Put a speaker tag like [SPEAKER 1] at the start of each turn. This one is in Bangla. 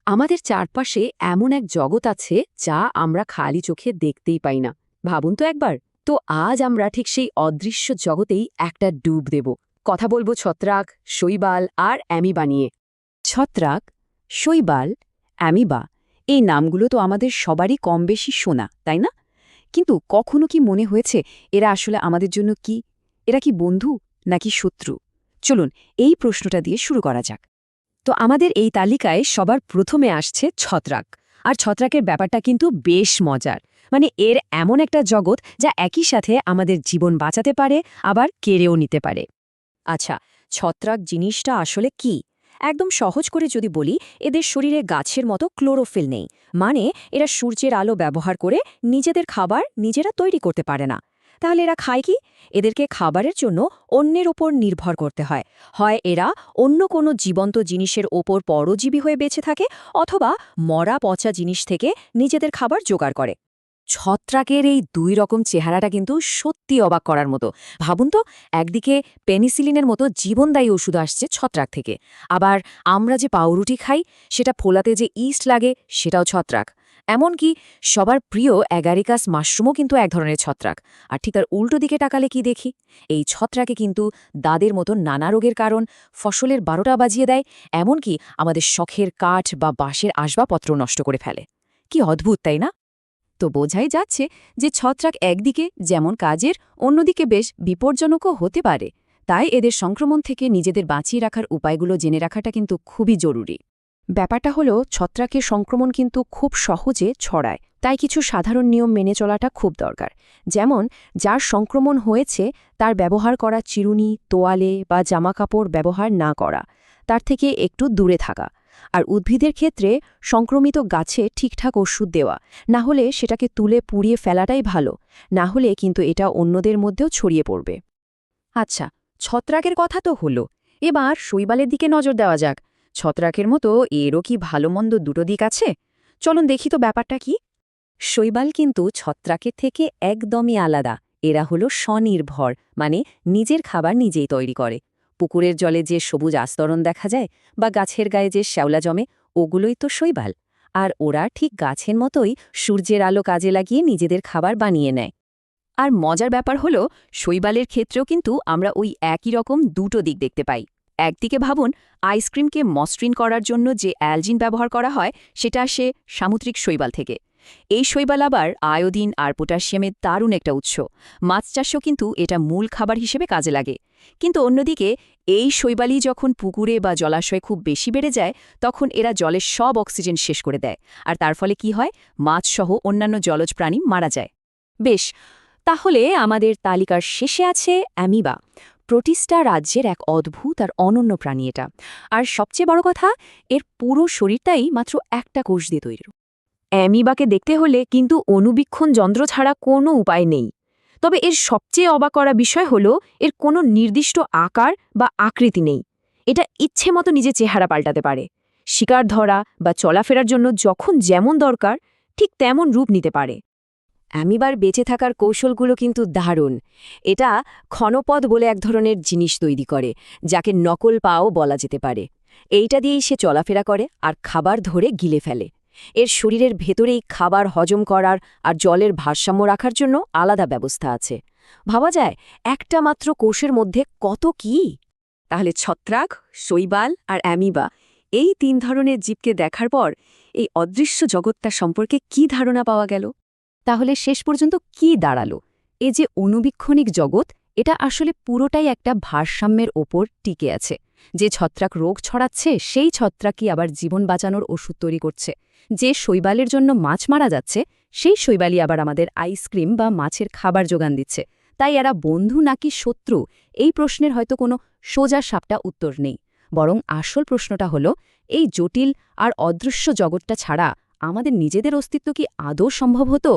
[SPEAKER 1] আমাদের চারপাশে এমন এক জগৎ আছে যা আমরা খালি চোখে দেখতেই পাই না। ভাবুন তো একবার। তো আজ আমরা ঠিক সেই অদৃশ্য জগতেই একটা ডুব দেব। কথা বলবো ছত্রাক, শৈবাল আর অ্যামিবা নিয়ে। ছত্রাক, শৈবাল, অ্যামিবা এই নামগুলো তো আমাদের সবারই কম বেশি শোনা, তাই না? কিন্তু কখনো কি মনে হয়েছে এরা আসলে আমাদের জন্য কি? এরা কি বন্ধু নাকি শত্রু? চলুন এই প্রশ্নটা দিয়ে শুরু করা যাক। তো আমাদের এই তালিকায় সবার প্রথমে আসছে ছত্রাক। আর ছত্রাকের ব্যাপারটা কিন্তু বেশ মজার। মানে এর এমন একটা জগৎ যা একই সাথে আমাদের জীবন বাঁচাতে পারে আবার কেড়েও নিতে পারে। আচ্ছা, ছত্রাক জিনিসটা আসলে কি? একদম সহজ করে যদি বলি, এদের শরীরে গাছের মতো ক্লোরোফিল নেই। মানে এরা সূর্যের আলো ব্যবহার করে নিজেদের খাবার নিজেরা তৈরি করতে পারে না। তাহলে এরা খায় কি? এদেরকে খাবারের জন্য অন্যের ওপর নির্ভর করতে হয়। হয় এরা অন্য কোনো জীবন্ত জিনিসের ওপর পরজীবী হয়ে বেঁচে থাকে, অথবা মরা পচা জিনিস থেকে নিজেদের খাবার জোগাড় করে। ছত্রাকের এই দুই রকম চেহারাটা কিন্তু সত্যি অবাক করার মতো। ভাবুন তো, একদিকে পেনিসিলিনের মতো জীবনদায়ী ওষুধ আসছে ছত্রাক থেকে, আবার আমরা যে পাউরুটি খাই সেটা ফোলাতে যে ইস্ট লাগে সেটাও ছত্রাক। এমনকি সবার প্রিয় অ্যাগারিকাস মাশরুমও কিন্তু এক ধরনের ছত্রাক। আর ঠিক তার উল্টো দিকে তাকালে কি দেখি? এই ছত্রাকে কিন্তু দাদের মতো নানা রোগের কারণ, ফসলের ১২টা বাজিয়ে দেয়, এমনকি আমাদের শখের কাঠ বা বাঁশের আসবাবপত্র নষ্ট করে ফেলে। কি অদ্ভুত, তাই না? তো বোঝাই যাচ্ছে যে ছত্রাক একদিকে যেমন কাজের, অন্যদিকে বেশ বিপজ্জনকও হতে পারে। তাই এদের সংক্রমণ থেকে নিজেদের বাঁচিয়ে রাখার উপায়গুলো জেনে রাখাটা কিন্তু খুবই জরুরি। ব্যাপারটা হলো, ছত্রাকের সংক্রমণ কিন্তু খুব সহজে ছড়ায়, তাই কিছু সাধারণ নিয়ম মেনে চলাটা খুব দরকার। যেমন, যার সংক্রমণ হয়েছে তার ব্যবহার করা চিরুনি, তোয়ালে বা জামাকাপড় ব্যবহার না করা, তার থেকে একটু দূরে থাকা। আর উদ্ভিদের ক্ষেত্রে সংক্রমিত গাছে ঠিকঠাক ওষুধ দেওয়া, না হলে সেটাকে তুলে পুড়িয়ে ফেলাটাই ভালো। না হলে কিন্তু এটা অন্যদের মধ্যেও ছড়িয়ে পড়বে। আচ্ছা, ছত্রাকের কথা তো হলো, এবার শৈবালের দিকে নজর দেওয়া যাক। ছত্রাকের মতো এরও কি ভালো মন্দ দুটো দিক আছে? চলুন দেখি তো ব্যাপারটা কি। শৈবাল কিন্তু ছত্রাকের থেকে একদমই আলাদা। এরা হলো স্বনির্ভর, মানে নিজের খাবার নিজেই তৈরি করে। পুকুরের জলে যে সবুজ আস্তরণ দেখা যায় বা গাছের গায়ে যে শ্যাওলা জমে, ওগুলোই তো শৈবাল। আর ওরা ঠিক গাছের মতোই সূর্যের আলো কাজে লাগিয়ে নিজেদের খাবার বানিয়ে নেয়। আর মজার ব্যাপার হলো, শৈবালের ক্ষেত্রেও কিন্তু আমরা ওই একই রকম দুটো দিক দেখতে পাই। একদিকে ভাবুন, আইসক্রিমকে মসৃণ করার জন্য যে অ্যালজিন ব্যবহার করা হয় সেটা আসে সামুদ্রিক শৈবাল থেকে। এই শৈবাল আবার আয়োডিন আর পটাশিয়ামের দারুণ একটা উৎস। মাছ চাষও কিন্তু এটা মূল খাবার হিসেবে কাজে লাগে। কিন্তু অন্যদিকে এই শৈবালই যখন পুকুরে বা জলাশয়ে খুব বেশি বেড়ে যায়, তখন এরা জলের সব অক্সিজেন শেষ করে দেয়। আর তার ফলে কি হয়? মাছসহ অন্যান্য জলজ প্রাণী মারা যায়। বেশ, তাহলে আমাদের তালিকার শেষে আছে অ্যামিবা। প্রোটিস্টা রাজ্যের এক অদ্ভুত আর অনন্য প্রাণী এটা। আর সবচেয়ে বড় কথা, এর পুরো শরীরটাই মাত্র একটা কোষ দিয়ে তৈরি। অ্যামিবাকে দেখতে হলে কিন্তু অণুবীক্ষণ যন্ত্র ছাড়া কোনো উপায় নেই। তবে এর সবচেয়ে অবাক করা বিষয় হল, এর কোনো নির্দিষ্ট আকার বা আকৃতি নেই। এটা ইচ্ছে মতো নিজের চেহারা পাল্টাতে পারে। শিকার ধরা বা চলাফেরার জন্য যখন যেমন দরকার ঠিক তেমন রূপ নিতে পারে। অ্যামিবার বেঁচে থাকার কৌশলগুলো কিন্তু দারুণ। এটা ক্ষণপদ বলে এক ধরনের জিনিস তৈরি করে, যাকে নকল পাও বলা যেতে পারে। এইটা দিয়েই সে চলাফেরা করে আর খাবার ধরে গিলে ফেলে। এর শরীরের ভেতরেই খাবার হজম করার আর জলের ভারসাম্য রাখার জন্য আলাদা ব্যবস্থা আছে। ভাবা যায়, একটা মাত্র কোষের মধ্যে কত কি! তাহলে ছত্রাক, শৈবাল আর অ্যামিবা এই ৩ ধরনের জীবকে দেখার পর এই অদৃশ্য জগৎটা সম্পর্কে কি ধারণা পাওয়া গেল? তাহলে শেষ পর্যন্ত কি দাঁড়ালো? এ যে অণুবীক্ষণিক জগৎ, এটা আসলে পুরোটাই একটা ভারসাম্যের ওপর টিকে আছে। যে ছত্রাক রোগ ছড়াচ্ছে সেই ছত্রাকই আবার জীবন বাঁচানোর ওষুধ তৈরি করছে। যে শৈবালের জন্য মাছ মারা যাচ্ছে সেই শৈবালই আবার আমাদের আইসক্রিম বা মাছের খাবার যোগান দিচ্ছে। তাই এরা বন্ধু নাকি শত্রু, এই প্রশ্নের হয়তো কোনো সোজা সাপটা উত্তর নেই। বরং আসল প্রশ্নটা হলো, এই জটিল আর অদৃশ্য জগৎটা ছাড়া আমাদের নিজেদের অস্তিত্ব কি আদৌ সম্ভব হতো?